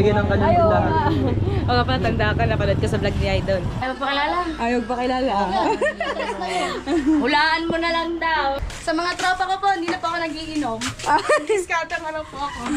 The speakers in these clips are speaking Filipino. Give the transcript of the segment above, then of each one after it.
bigyan ng kanyang tindahan. O nga pala, tanda ka, napanood ka sa vlog ni Idol. Ayaw magpakilala. Ayaw pa kilala. Hulaan mo na lang daw. Sa mga tropa ko po, hindi na po ako nagiinom. Diskarte mo lang po ako.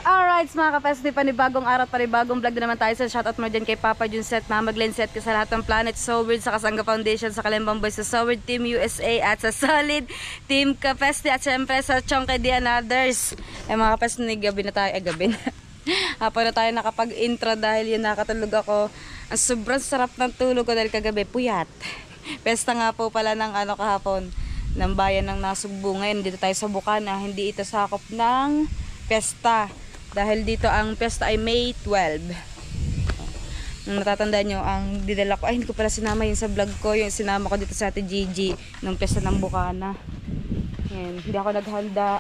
Alright, mga kapesdi, panibagong araw, panibagong vlog na naman tayo. Sa shoutout mo dyan kay Papa Junset, Mama Glenn Set, ka sa lahat ng Planet Soward, sa Kasangga Foundation, sa Kalembang Boys, sa Soward Team USA, at sa Solid Team Kapesdi, at syempre sa Chongke Di Others. Mga kapesdi, gabi na tayo, gabi na. Hapon na tayo nakapag-intro dahil yun nakatulog ako. Ang sobrang sarap ng tulog ko dahil kagabi, puyat. Pesta nga po pala ng kahapon, ng bayan ng Nasugbu. Ngayon, dito tayo sa Bukana, hindi ito sakop ng pesta. Dahil dito ang pesta ay May 12. Nung natatandaan nyo, ang dinala ko, ay hindi ko pala sinama yun sa vlog ko, yung sinama ko dito sa Ate Gigi nung pesta ng Bukana. Yan, hindi ako naghanda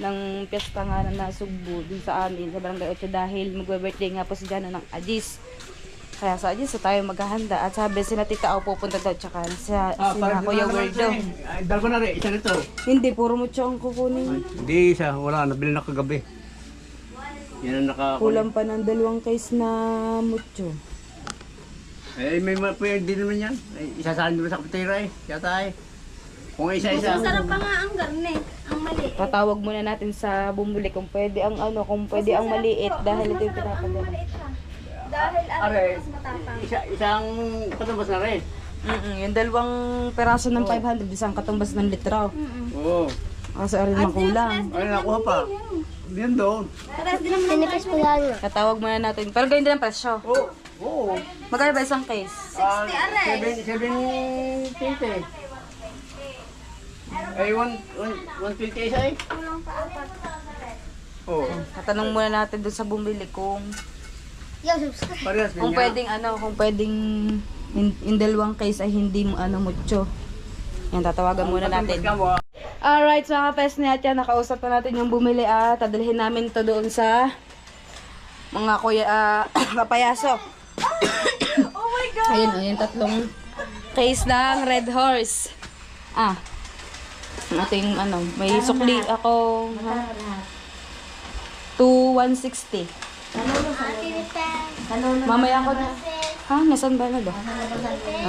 ng pesta nga na Nasugbu dun sa amin, sa Barangay 8, dahil magbe-birthday nga po si Jano ng Ajis. Kaya sa Ajis tayo maghahanda. At sabi sila Tita Au pupunta daw, tsaka sina Kuya Werdo. Dal ko na rin, isa nito. Hindi, puro mucho ang kukunin. Hindi isa, wala, nabili na kagabi. Yan ang Kulang pa ng 2 case na mucho. Eh, may pwede naman yan. Isasahan naman sa kapitira eh. Yata eh. Kung isa-isa. Masarap pa nga ang garne. Ang mali. Tatawag muna natin sa bumuli kung pwede ang kung pwede ang maliit dahil ito yung pinapadala. Dahil Are, mas matapang. isang patubos na rin. Yung 2 peraso ng 500, isang katumbas ng litro. Oo. Kasi arin mang kulang. Ay, nakuha pa. Diyan doon. Tinipis po yan. Tatawag muna natin. Pero ganyan din ang presyo. Oo. Oo. Magkano ba isang case? 720. Ay, 150 isa eh. Oo. Tatanong muna natin doon sa bumili kung Parehas kung pwedeng yung 2 case ay hindi mucho. Yan, tatawagan muna natin. Alright, so kapes na yan, nakausap na natin yung bumili at dadalhin namin to doon sa mga kuya, kapayaso. Oh my God! Ayun, yung 3 case ng Red Horse. Ating may sukli ako. 2,160. Mamaya ako na. Nasaan ba na ba?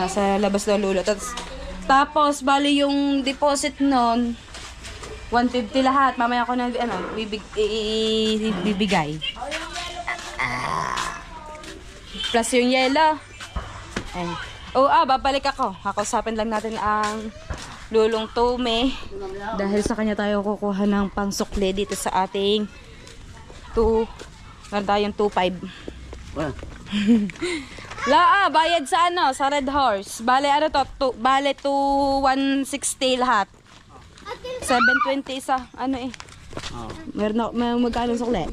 Sa labas na lulo. Tapos, bali yung deposit nun, 150 lahat. Mamaya ako na, bibigay. Plus yung yelo. Ay. Babalik ako. Kakusapin lang natin ang Lulong Tome. Dahil sa kanya tayo kukuha ng pangsukli dito sa ating meron tayong 2.5. Bayad sa sa Red Horse. Bale, bale 2,160 lahat. 720 isa. Meron magkano sukli?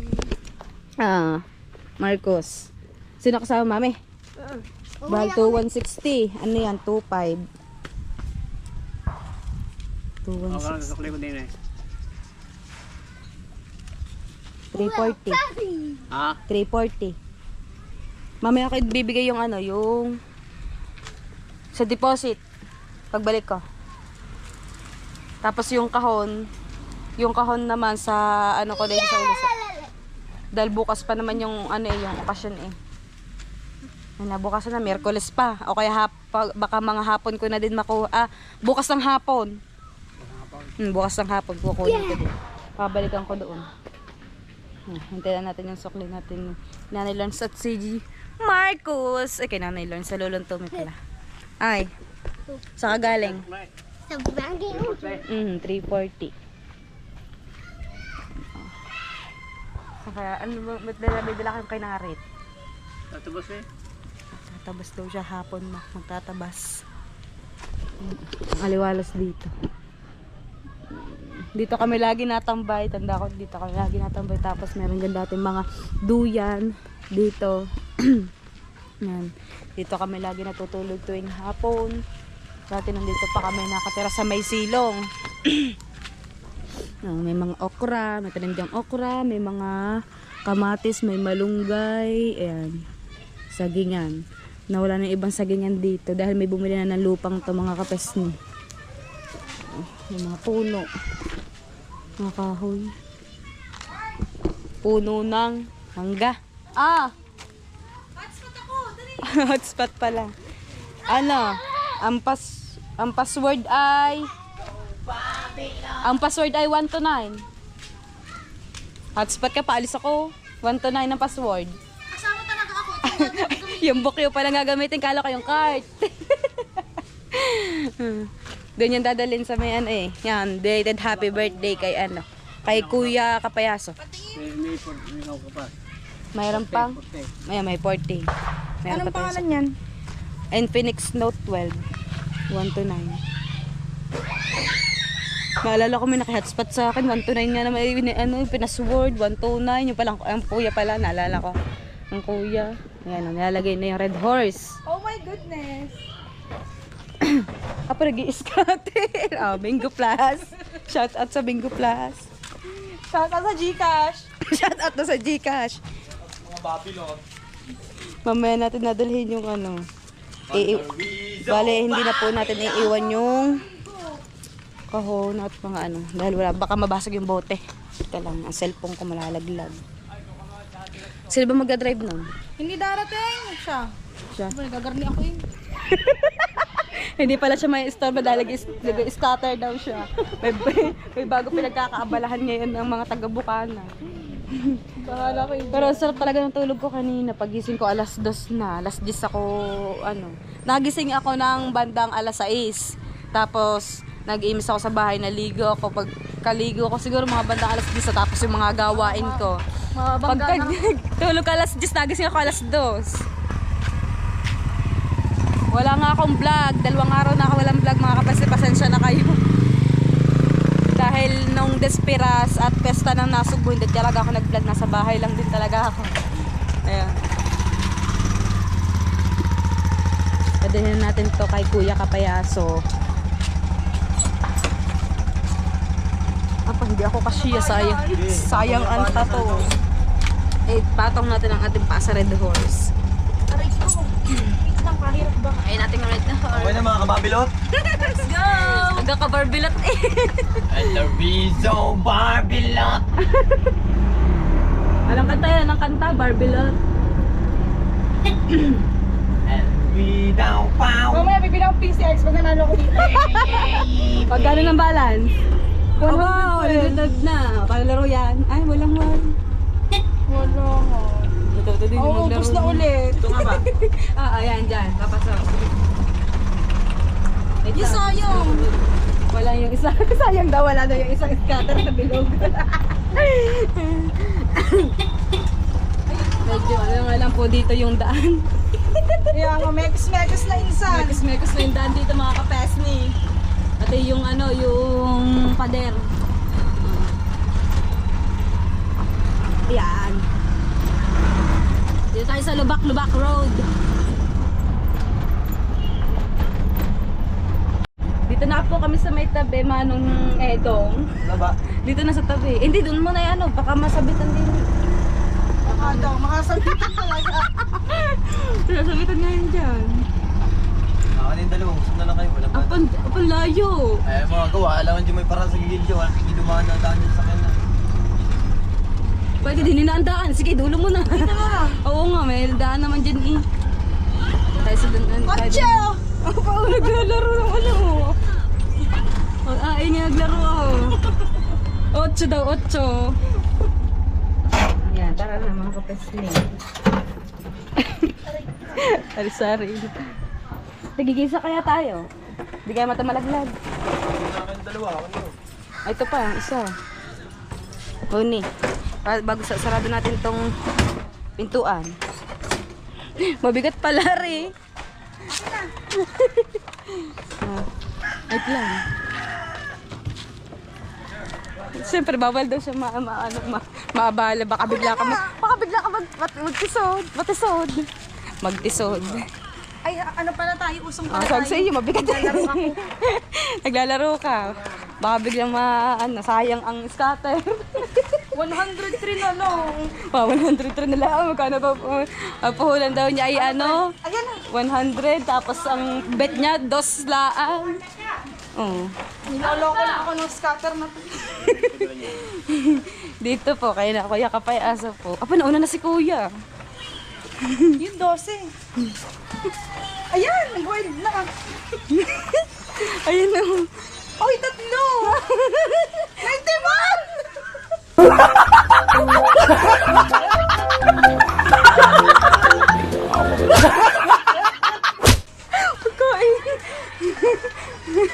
Marcos. Sino kasama, mami? Bale 2,160. Ano yan? 2,500. 2,160. 340. 340. Mamaya ako bibigay yung yung sa deposit pagbalik ko. Tapos yung kahon naman sa ko din sa ulo. Dahil bukas pa naman yung yung okasyon eh. Bukas na, Miyerkules pa. O kaya baka mga hapon ko na din makuha. Bukas ng hapon. Bukas ng hapon kukunin ko din. Pabalikan ko doon. Hintayin natin yung sukli natin. Nanay Lance at si Marcos. Kay Nanay Lance sa Lulong Tome pala. Ay. Saka galing. Sa bangin. 340. Saka ba't dala kayong kay Narit? Tatabas eh. Tatabas daw siya hapon magtatabas. Aliwalas dito. Dito kami lagi natambay. Tanda ko, dito kami lagi natambay. Tapos meron dyan dati mga duyan dito. Yan. Dito kami lagi natutulog tuwing hapon. Dati nandito pa kami nakatira sa may silong. May mga okra, may tanim dyang okra, may mga kamatis, may malunggay. Ayan. sagingan. Nawala na yung ibang sagingan dito dahil may bumili na ng lupang to mga kapesni. Yung mga puno. Mga kahoy. Puno ng mangga. Hotspot ako, dali. Hotspot pala. Ano? Ang password ay 1 to 9. Hotspot ka, paalis ako. 1 to 9 ang password. Kasama talaga ako. Yung bukyo pa lang gagamitin, kala ko yung cart. Doon yung dadalhin sa may ano eh. Yan, dated happy birthday kay ano. Kay Kuya Kapayaso. May ako pa. Mayroon pang? May 40. Mayroon Anong pa tayo pangalan yan? Infinix Note 12. 1 to 9. Maalala ko may naki-hotspot sa akin. 1 to 9 nga naman. Ano, pinasword. 1 to 9. Yung palang, ang kuya pala. Naalala ko. Ang kuya. Ayan, nilalagay na yung red horse. Oh my goodness. Apo, nag-i-scatter. Bingo Plus. Shout out sa Bingo Plus. Shout out sa Gcash. Shout out na sa Gcash. Mga Babylon. Mamaya natin nadalhin yung ano. Bale, hindi na po natin iiwan yung kahon at mga ano. Dahil wala, baka mabasag yung bote. Ito lang, ang cellphone ko malalaglag. Sino ba magdadrive nun? Hindi darating. Siya. Siya. Nagagarni ako yun. Hindi pala siya may istorbo dahil nag-scatter daw siya. May bago pinagkakaabalahan ngayon ng mga taga-Bukana. Bahala ko yun. Pero ang sarap talaga ng tulog ko kanina. Pagising ko alas 2 na. Alas 10 ako, ano. Nagising ako ng bandang alas 6. Tapos, nag-iimis ako sa bahay. Naligo ako. Pag kaligo ko siguro mga bandang alas 10. Tapos yung mga gawain ko. Pag tulog alas 10, nagising ako alas 2. Wala nga akong vlog. 2 araw na ako walang vlog mga kapatid. Pasensya na kayo. Dahil nung Desperas at Pesta ng Nasugbo, hindi talaga ako nag-vlog. Nasa bahay lang din talaga ako. Ayan. Padalhin natin to kay Kuya Kapayaso. Apa, hindi ako kasya. Sayang. Sayang ang tato. Patong natin ang ating pasa red horse. Aray ko. Isang kahirap ba? Ayun natin ang red horse. Okay na mga kababilot? Let's go! Nagkakabarbilot eh. Alarizo Barbilot! Anong kanta yan? Anong kanta? Barbilot. And we down pow! Mamaya bibigyan ko PCX pag nanalo ko dito. Pag gano'n ang balance? Wow, nagdadad na. Palaro yan. Ay, walang one. Wala nga. Ito din yung Oo, maglaro. ubus na ulit. Ito nga ba? Ayan, dyan. Kapasok. Wait Yung lang. sayang. Wala yung isa. Sayang daw, wala daw yung isang scatter sa bilog. Medyo ano nga lang po dito yung daan. Kaya nga, mekos-mekos na insan. Mekos-mekos na yung daan dito mga kapesni. At yung ano, yung pader. Ayan. Dito tayo sa Lubak-Lubak Road. Dito na po kami sa may tabi, Manong Edong. Ano ba? Dito na sa tabi. Hindi, doon muna yung ano, baka masabitan din. Baka daw, makasabitan talaga. Masabitan nga yun dyan. Akin yung dalawang. Gusto na lang kayo. Walang bata. Apan layo. Eh mga gawa. Alam mo dyan may parang sa gigil dyan. Walang kidumaan na daan dyan sa kanya. Pwede din inaandaan. Sige, dulo mo na. Oo nga, may daan naman dyan eh. Tayo sa dun. Kotse! Ako pa ako naglalaro ng ano. Ay, naglaro ako. 8 daw, 8. Ayan, tara na mga kapesli. Sorry. Nagigisa kaya tayo? Hindi kaya mata malaglag. Akin yung dalawa. Ano? Ay, ito pa, isa. Huni. Bago sarado natin tong pintuan. Mabigat pala rin. Wait lang. Siyempre, bawal daw siya maabala. Baka bigla ka magtisod. Ay, ano pala tayo? Usong pala Sabi tayo. sa iyo, mabigat. Naglalaro ako. Naglalaro ka. Baka biglang sayang ang scatter. 103 na lang. Pa, 103 na lang. Magkano ba? Puhulan daw niya ay ano? Ayan na. 100. Tapos ang bet niya, 2 laang. Oh. Niloloko na ako ng scatter na to. Dito po, kaya na kuya kapay aso po. Apa, nauna na si kuya. Yung 12. Ayan, nag-wild na. Ayun na. Oy, 3! 91! Pagkain.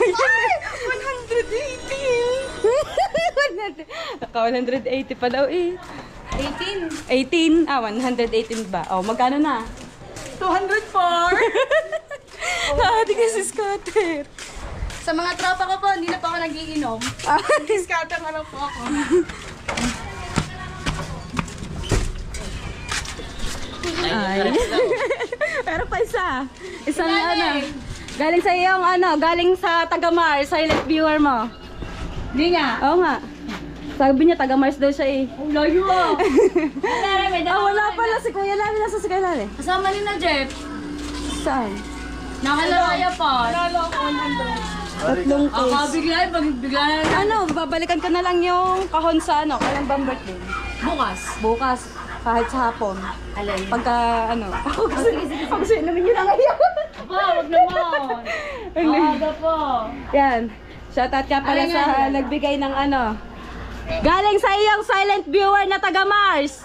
Ay! 118! Naka 180 pa daw eh. 18! 18? Ah, 118 ba? Oh, magkano na? 204! Nakati kasi scatter. Sa mga tropa ko po, hindi na po ako nagiinom. Scatter na lang po ako. Ay. Pero pa isa. Isang ano. Galing sa iyong ano, galing sa Tagamar, silent viewer mo. Hindi nga. Oo nga. Sabi niya, taga-Mars daw siya eh. Ang layo ah. Wala pala si Kuya Lali. Nasa si Kuya Lali. Kasama ni na Jeff. Saan? Nakalaya pa. Nalo ako 100. 3 case. Bigla na. Ano, babalikan ka na lang yung kahon sa ano, kailang bang birthday? Bukas. Bukas, kahit sa hapon. Alay. Pagka ano, ako gusto naman yun ang ayaw. Po, wag naman. Aga po. Yan, shoutout ka pala sa nagbigay ng ano. Galing sa iyong silent viewer na taga-Mars.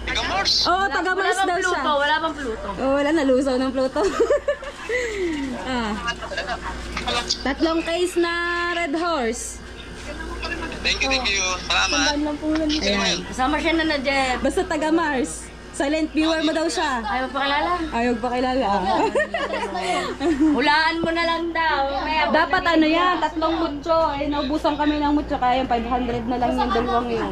Taga-Mars? Oo, taga-Mars daw siya. Wala pang Pluto. Oh, wala na, lusaw ng Pluto. ah. 3 case na Red Horse. Thank you. Salamat. Ayan. Kasama siya na Jeff. Basta taga-Mars. Silent viewer mo daw siya. Ayaw pa kilala. Ayaw pa kilala. Hulaan mo na lang daw. Dapat ano yan, 3 mucho. Eh, naubusan kami ng mucho. Kaya yung 500 na lang yung dalawang yun.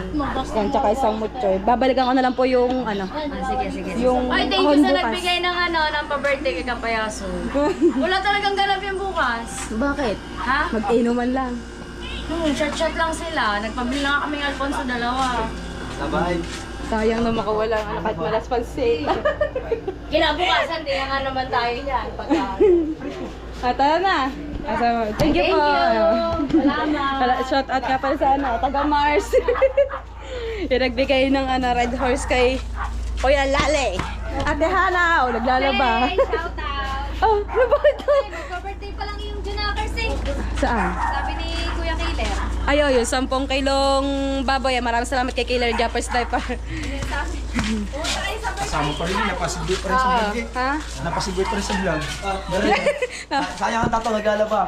Yan, tsaka isang mucho. Babalikan ko na lang po yung ano. Sige. Yung Ay, thank you kahon sa bukas. nagbigay ng ano, ng pa-birthday kay Kapayaso. Wala talagang ganap yung bukas. Bakit? Ha? Mag-inuman lang. Shot lang sila. Nagpabili na kami ng Alfonso 2. Sabay. Sayang na makawala ang ano, kahit malas pag sale. Kinabukasan, di na nga naman tayo niyan. Pagka... Tara na. Thank you po. Salamat. Shout out ka pala sa ano, taga Mars. Yung nagbigay ng ano, Red Horse kay Kuya Lale. Ate Hana, o naglalaba. Shout out! Oh, ano ba ito? Nagpa-birthday pa lang yung Junakers eh. Saan? Sabi ni Kuya Killer. Ayo, yung 10 kilong baboy. Maraming salamat kay Killer Jappers Diaper. Kasama pa rin, napasibit pa rin sa vlog eh. Ha? Napasibit pa rin sa vlog. Sayang ang tato, naglalaba.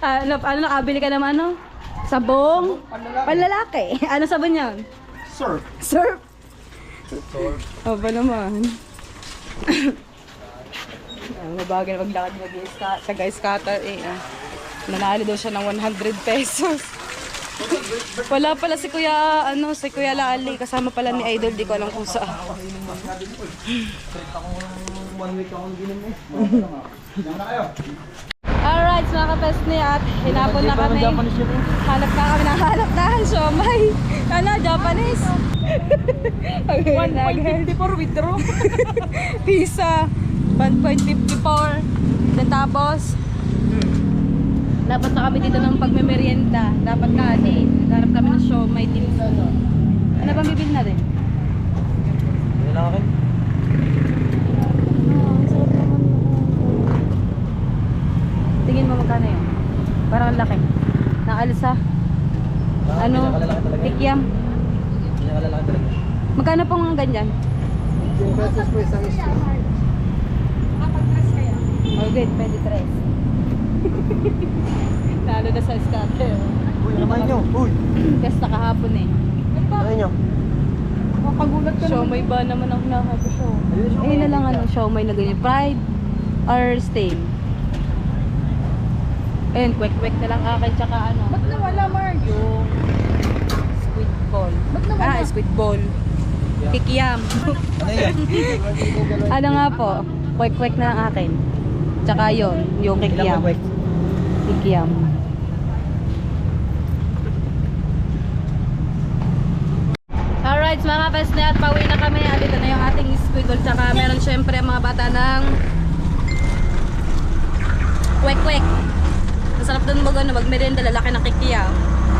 Ano, nakabili ka naman ano? Sabong? Panlalaki. Ano sabon yan? Sir. Surf? Oh, ba naman? Mabagay na maglakad taga-scatter eh. Nanalo daw siya ng 100 pesos. Wala pala si Kuya, si Kuya Lali. Kasama pala ni Idol. Di ko alam kung saan. 1 week akong ginom eh. Alright, mga kapesni at hinapon na kami. Hanap na kami ng hanap na siomay. Ano, Japanese? 1.54 withdraw. Pizza, 1.54. Then tapos, dapat na kami dito ng pagmemerienda. Dapat kanin. Nagharap kami ng siomay din. Ano bang bibili natin? Hindi na akin. Tingin mo magkano yun? Parang ang laki. Nakalis ha? Ano? Tikyam? Pinakalalaki talaga. Magkano pong ang ganyan? Oh, good. Pwede 3. Lalo na sa scatter. Uy, naman nyo. Uy. Kasi kahapon eh. Naman nyo. Makagulat ka Siomay ba naman ang hinahanap ko siya? Eh, na lang ano, siomay na ganyan. Fried or steam? Ayun, kwek-kwek na lang akin tsaka ano. Ba't nawala, Mario? Squid ball. Ba't nawala? Squid ball. Kikiam. Ano yan? Ano nga po? Kwek-kwek na lang akin. Tsaka yun, yung Ilang kikiam. kwek? Kikiam. Alright, mga kapesne, at pauwi na kami. At ito na yung ating squiggle. Tsaka meron syempre mga bata ng kwek-kwek. Masarap doon mag-merienda, lalaki ng kikiyaw.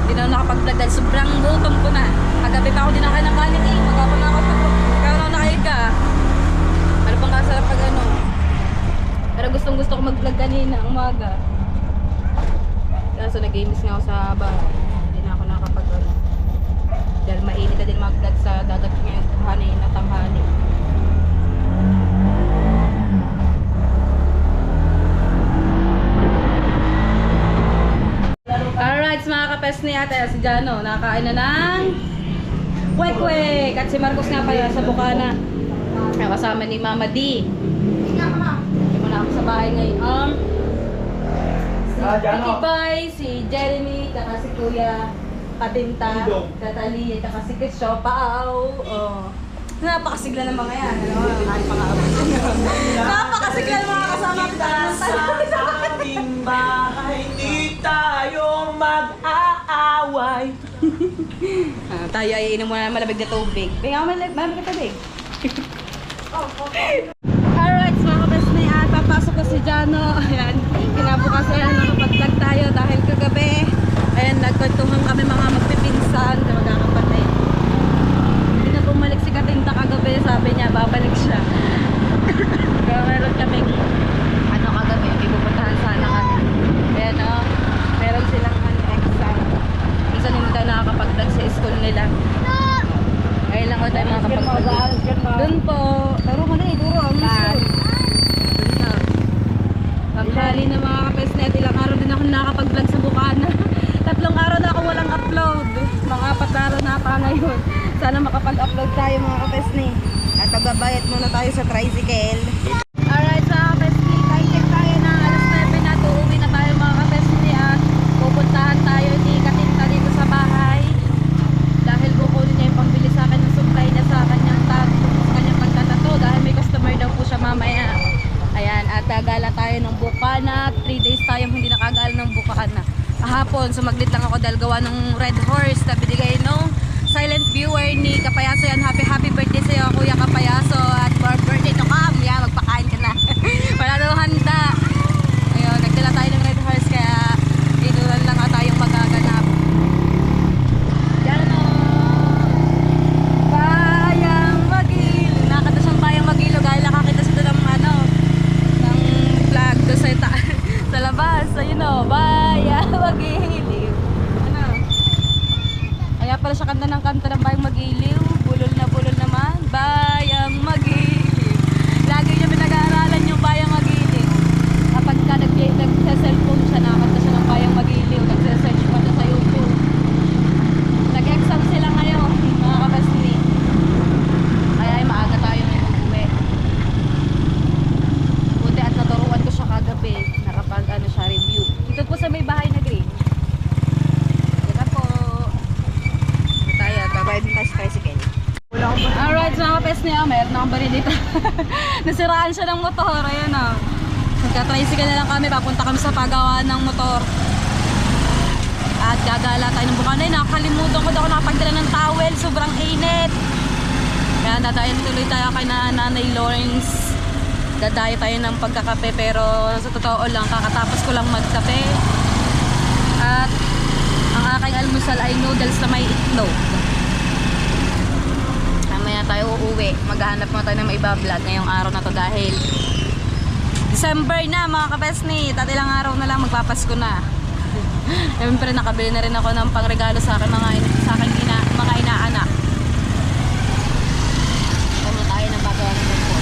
Hindi na ako nakapag-vlog dahil sobrang gutom ko na. Kagabi pa ako din nakain ng kanin eh. Magkapon na ako ikaw na nakahiga. Ano pang kasarap pag ano. Pero gustong gusto ko mag-vlog kanina, umaga. Kaso nag-games nga ako sa bahay. Hindi na ako nakapag-vlog. Dahil mainit na din mag-vlog sa dagat ngayon. Hanay na tanghali. Alright, mga kapes ni ate, si Jano, nakakain na ng kwek-kwek. At si Marcos nga pala sa Bukana. Kasama ni Mama D. Hindi mo na ako sa bahay ngayon. Si Tiki Boy, si Jeremy, saka si Kuya Katinta, Tatali, saka si Kisho, Pao. Oh. Napakasigla ng mga yan. Kahit pang-aabot. Napakasigla ng mga kasama ko dyan. Sa aming bahay, di tayo mag-aaway. Tayo ay inom muna ng malamig na tubig. Pinga malamig na tubig. Alright, mga kapesne, at papasok ko si Jano. Ayan, kinabukasan nakapag-vlog tayo dahil kagabi. Ayan, nagkwentuhan kami mga magpipinsan na magkakapatid. Hindi na bumalik si Katinta kagabi, sabi niya babalik siya. Kaya meron kaming ano kagabi, may pupuntahan sana kami. Ayan o, meron silang exam. Minsan hindi tayo nakakapag-vlog sa school nila. Ngayon lang ako tayo makakapag-vlog. Doon po, taro mo na eh, turo ang school. Doon na. Panghali na mga kapesnet, ilang araw din ako nakakapag-vlog sa Bukana. 3 araw na ako walang upload. Mga 4 araw na pa ngayon. Sana makapag-upload tayo mga kapesne. At magbabayad muna tayo sa tricycle. Alright, sa kapesne, kain tayo na alas 9 na. Uuwi na tayo mga kapesne at pupuntahan tayo ni Katinta dito sa bahay. Dahil kukunin niya yung pambili sa akin ng supply niya sa kanyang pagtatato. Dahil may customer daw po siya mamaya. Ayan, at gala tayo ng Bukana. 3 days tayong hindi nakagala ng Bukana. Kahapon, sumaglit lang ako dahil gawa ng Red Horse na binigay nung silent viewer ni Kapayaso. Yan, happy birthday sa'yo Kuya Kapayaso at for birthday to come. Yan, magpakain ka na. Wala daw handa. Ayun, nagdala tayo ng Red Horse kaya inulan lang nga tayong magaganap. Yan o. Bayang Magilo. Nakakita siyang Bayang Magilo dahil nakakita siya doon ng ano, ng flag doon sa labas. Ayun o, Bayang Magiliw. Ano? Kaya pala siya kanta ng Bayang Magiliw. Bulol naman. Bayang Magiliw. Lagi niya pinag-aaralan yung Bayang Magiliw. Kapag ka nag-cellphone siya, nakakanta siya ng Bayang Magiliw. Nag-search pa siya sa YouTube. Nag-exam sila ngayon, mga kapasni. Kaya ay maaga tayo ngayon uuwi. Buti at naturuan ko siya kagabi. Nakapag ano siya, review. Dito po sa may bahay na green. Yan na po. Ito tayo, babayad mo tayo sa tricycle. Alright, mga kapes niya, mayroon akong baril dito. Nasiraan siya ng motor, ayan o. Magka-tricycle na lang kami, papunta kami sa pagawaan ng motor. At gagala tayo ng Bukana. Nakakalimutan ko daw ako nakapagdala ng towel, sobrang init. Kaya dadayan tuloy tayo kay Nanay Lawrence. Dadayo tayo ng pagkakape, pero sa totoo lang, kakatapos ko lang magkape. At ang aking almusal ay noodles na may itlog. Mamaya tayo uuwi. Maghahanap mo tayo ng may iba-vlog ngayong araw na to dahil December na mga kapesni. Tatilang araw na lang magpapasko na. Siyempre nakabili na rin ako ng pangregalo sa akin mga inaanak. Kaya tayo ng bagawa ng tempo.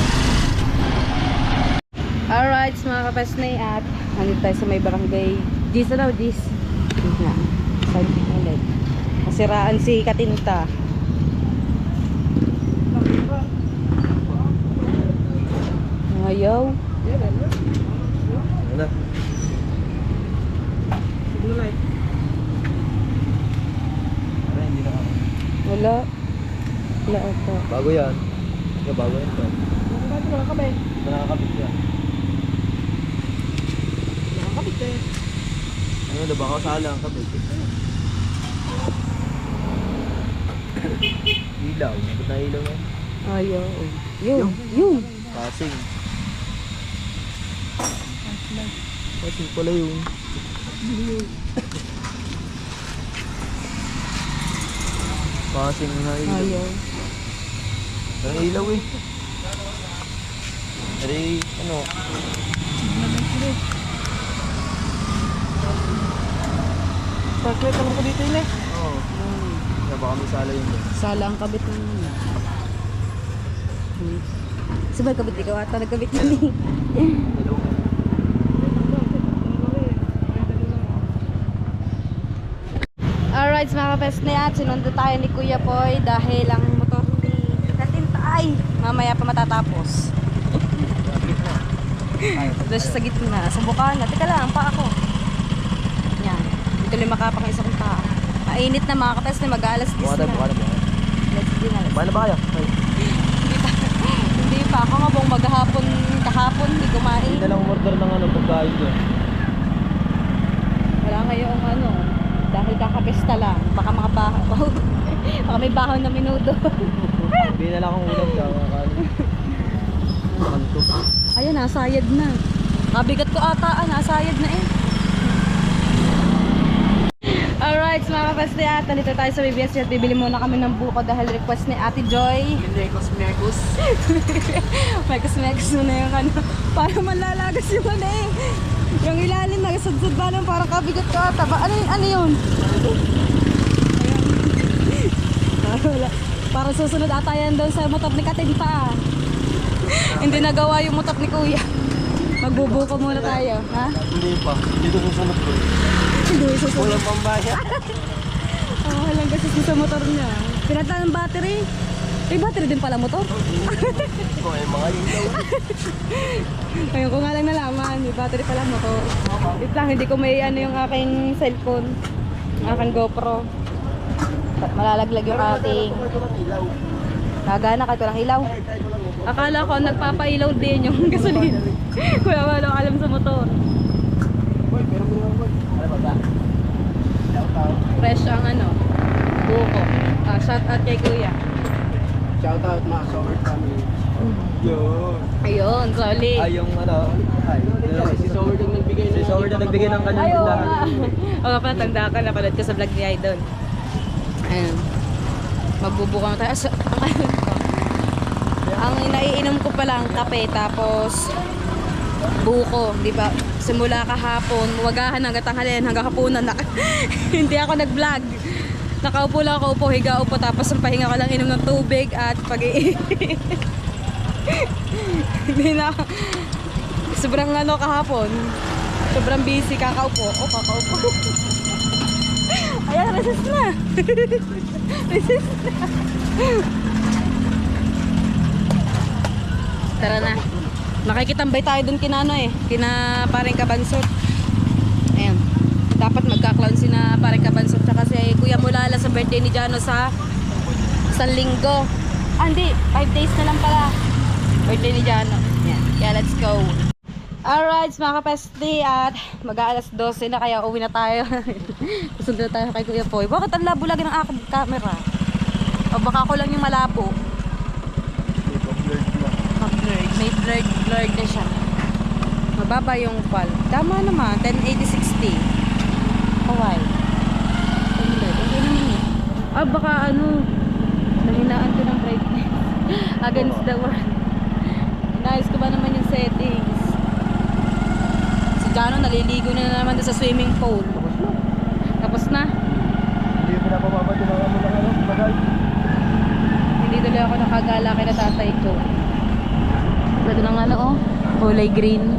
Alright mga kapesni, at nandito tayo sa may barangay Gis na daw, Gis na kasiraan si Katinta. Ayaw. Ano? Hindi na ako. Wala. Wala ata. Bago yan. Bago yan to. Nakakabit yan. Nakakabit eh. Ano na baka sala ang kabit. Ilaw. Ba't na ilaw na? Ayaw. Yun. Passing. Passing pala yun. Passing na ilaw. Ayaw. Ang ilaw eh. Ari, ano? Parklet naman ko dito yun eh. Oo. Kaya baka may sala yun. Sala ang kabit ng ano. Sabay kabit ikaw ata nagkabit na ni. Alright mga kapesne at sinundo tayo ni Kuya Poy dahil ang motor ni Katintay mamaya pa matatapos. Doon siya sa gitna, sa bukana. Teka lang, pa ako. Yan. Dito lang makapang isa kong paa. Mainit na mga kapesne, mag-alas 10 Bukada, na. bukada. Let's do na. Bahala ba kaya? Ay, Hindi pa ako nga buong maghapon kahapon hindi kumain. hindi na lang umorder ng ano, pagkain dyan. Wala ngayong ano dahil kakapesta lang. Baka mga bahaw. Baka may bahaw na minudo. Hindi na lang akong ulam sa kakain. Kanto. Ayun, nasayad na. Kabigat ko ata, nasayad na eh. Alright, mga kapeste at nandito tayo sa BBS at bibili muna kami ng buko dahil request ni Ate Joy. Mekos. Mekus na yung ano, para malalagas yung ano eh. Yung ilalim na sudsud ba lang parang kabigat ko ata. Ano yun? Wala. Parang susunod ata yan doon sa motor ni Katinta. Hindi nagawa yung motor ni Kuya. Magbubuko muna tayo, ha? Hindi pa. Dito susunod ko. Hindi susunod. Walang pambaya. Walang kasi sa motor niya. Pinata ng battery. May battery din pala motor. Kung ay mga ilaw. Ngayon ko nga lang nalaman, may battery pala motor. Wait lang, hindi ko may ano yung aking cellphone. Aking GoPro. Malalaglag yung ating gagana kahit walang ilaw. Akala ko nagpapailaw din yung gasolina. Kuya wala alam sa motor. Fresh ang ano, buko. Shout out kay Kuya. Shout out mga Sower family. Yun. Ayun, solid. Ay, yung ano. Ay, Si Sower yung nagbigay si Sower na nagbigay ng kanyang Ayaw tindahan. nga. O nga pala, tanda ka, napanood ko sa vlog ni Idol. Ayan. Magbubuka na tayo. Ang naiinom ko pala ang kape, tapos buko, di ba? Simula kahapon, wagahan hanggang tanghalian, hanggang hapunan. Hindi ako nag-vlog. Nakaupo lang ako, upo, higa, upo, tapos ang pahinga ko lang inom ng tubig at pag-iinit. Hindi na. Sobrang ano kahapon. Sobrang busy, kakaupo. Kakaupo. Ayan, resist na. Resist na. Tara na. Nakikitambay tayo dun kina ano eh. Kina Paring Kabansot. Ayan. Dapat magka-clown si na Paring Kabansot tsaka si Kuya Mulala sa birthday ni Jano sa Linggo. Hindi. 5 days na lang pala. Birthday ni Jano. Ayan. Kaya let's go. Alright, mga kapesti at mag-aalas 12 na kaya uwi na tayo. Susunod na tayo kay Kuya Poy. Bakit ang labo lagi ng aking camera? O baka ako lang yung malabo. May blurred na siya. Mababa yung qual. Tama naman, 1080-60. Kawai. Okay naman eh. Baka ano, nahinaan ko ng brightness. Against the wall. Inayos ko ba naman yung settings? Si Jano naliligo na naman doon sa swimming pool. Tapos na. Hindi mo pinapamapatunakan mo lang ano, bagay. Hindi tuloy ako nakagala kay na tatay ko. Ito ng ano oh, kulay green.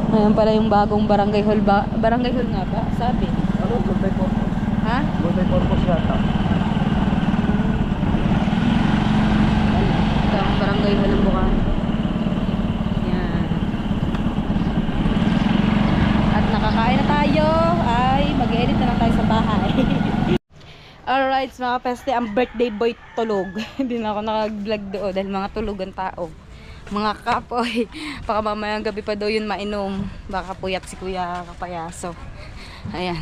Ngayon pala yung bagong barangay hall ba? Barangay hall nga ba? Sabi. Ano, multi-purpose. Ha? Multi-purpose yata. Ito ang barangay hall ng Bukal. Yan. At nakakain na tayo. Ay, mag-edit na lang tayo sa bahay. Alright, mga peste, ang birthday boy tulog. Hindi na ako nakag-vlog doon dahil mga tulugan tao. Mga kapoy, baka mamayang gabi pa daw yun mainom. Baka puyat si Kuya Kapayaso. Ayan.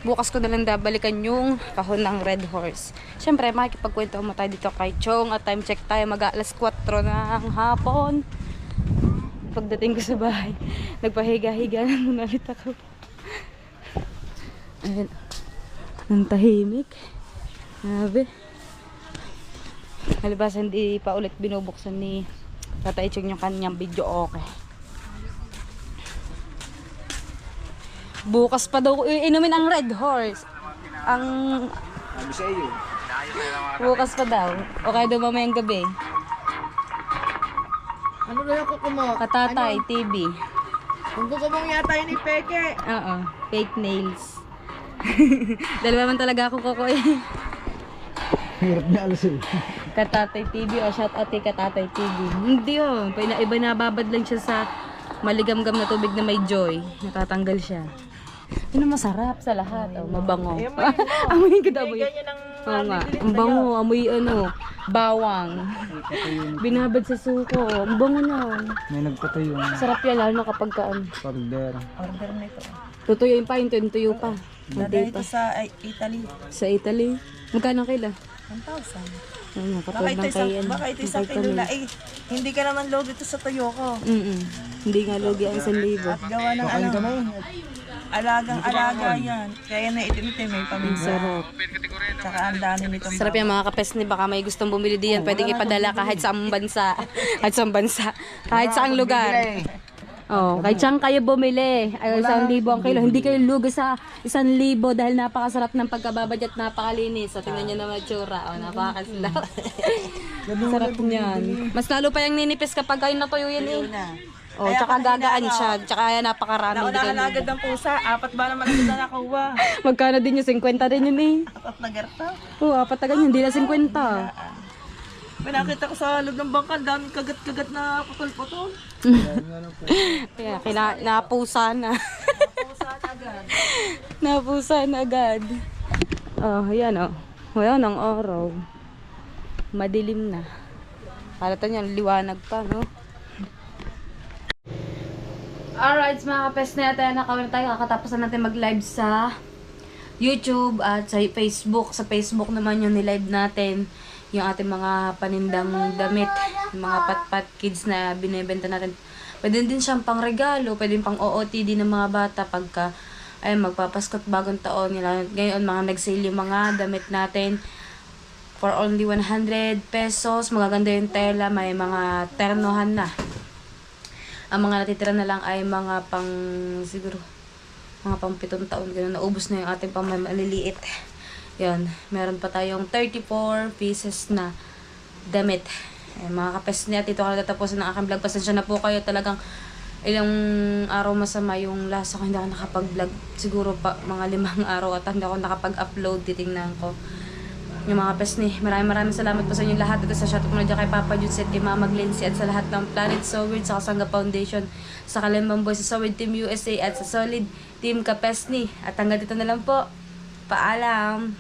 Bukas ko na lang babalikan yung kahon ng Red Horse. Siyempre, makikipagkwento mo tayo dito kay Chong at time check tayo mag-alas 4 ng hapon. Pagdating ko sa bahay, nagpahiga-higa na muna ulit ako. Ayan. Ang tahimik. Grabe. Halibas, hindi pa ulit binubuksan ni Tatay Chong yung kanyang video. Okay. Bukas pa daw inumin ang Red Horse. Ang Sabi sa iyo. bukas pa daw. O kaya daw mamayang gabi. Ano na yung kukumo? Katatay, TV. Kung kukumong yata yun ni Peke. Oo, fake nails. Dalawa man talaga ako kukoy. Hirap niya alasin. Katatay TV o shout out kay Katatay TV. Hindi oh, iba nababad lang siya sa maligamgam na tubig na may joy. Natatanggal siya. Yun ang masarap sa lahat. Oh, mabango. Amoy ka daw. Oo nga. Ang bango. Amoy ano, bawang. Binabad sa suko. Ang bango na. May nagpatayo ng Sarap yan lalo na kapag kaan. order. Tutuyuin pa, yung tuyo pa. Hindi pa. Sa Italy. Sa Italy. Magkano kila? 1,000. Ano, katulad ng kay ano. Baka ito isang kilo na. Eh, hindi ka naman load ito sa tuyo ko. Hindi nga logi ang 1,000. At gawa ng alagang-alaga yan. Kaya na itim-itim, may paminsa. Sarap. Tsaka ang dami nitong Sarap yan mga kapesni. Baka may gustong bumili diyan. Pwedeng ipadala kahit sa bansa. Kahit sa bansa. Kahit saang lugar. Oh, kahit saan kayo bumili. Ay, 1,000 ang kilo. Hindi kayo lugi sa 1,000 dahil napakasarap ng pagkababad at napakalinis. So, tingnan nyo naman tsura. Oh, napakaslap. Sarap niyan. Mas lalo pa yung ninipis kapag kayo natuyo yan eh. Oh, tsaka gagaan siya. Tsaka yan napakarami. Nauna agad ng pusa. 4 ba naman agad na nakuha? Magkano din yung 50 rin yun eh. 4 na gerta. Oo, 4 na ganyan. Hindi na 50. May nakita ko sa loob ng bangka, daming kagat-kagat na putol-putol. Kaya, napusa na. Napusa na agad. Oh, yan oh. Ayan ang araw. Madilim na. Halata niyan, liwanag pa, no? Alright, mga kapes na natin, nakawin tayo. Kakatapos na natin mag-live sa YouTube at sa Facebook. Sa Facebook naman yung nilive natin yung ating mga panindang damit, yung mga pat-pat kids na binibenta natin. Pwede din siyang pang regalo, pwede pang OOTD ng mga bata pagka ay magpapaskot bagong taon nila. Ngayon mga nag-sale yung mga damit natin for only 100 pesos. Magaganda yung tela, may mga ternohan na. Ang mga natitira na lang ay mga pang siguro mga pang 7 taon, gano'n. Naubos na yung ating pang maliliit. Yan, meron pa tayong 34 pieces na damit. Mga kapes niya, dito ko natatapusin ng aking vlog. Pasensya na po kayo, talagang ilang araw masama yung lasa ko. Hindi ako nakapag-vlog. Siguro pa mga 5 araw at hindi ako nakapag-upload. Titingnan ko. Yung mga kapes ni, maraming salamat po sa inyo lahat. Ito sa shoutout mo na dyan kay Papa Judset, kay Mama Glency at sa lahat ng Planet So Weird, sa Kasanga Foundation, sa Kalembang Boys, sa Solid Team USA at sa Solid Team Kapesni. At hanggang dito na lang po. Paalam!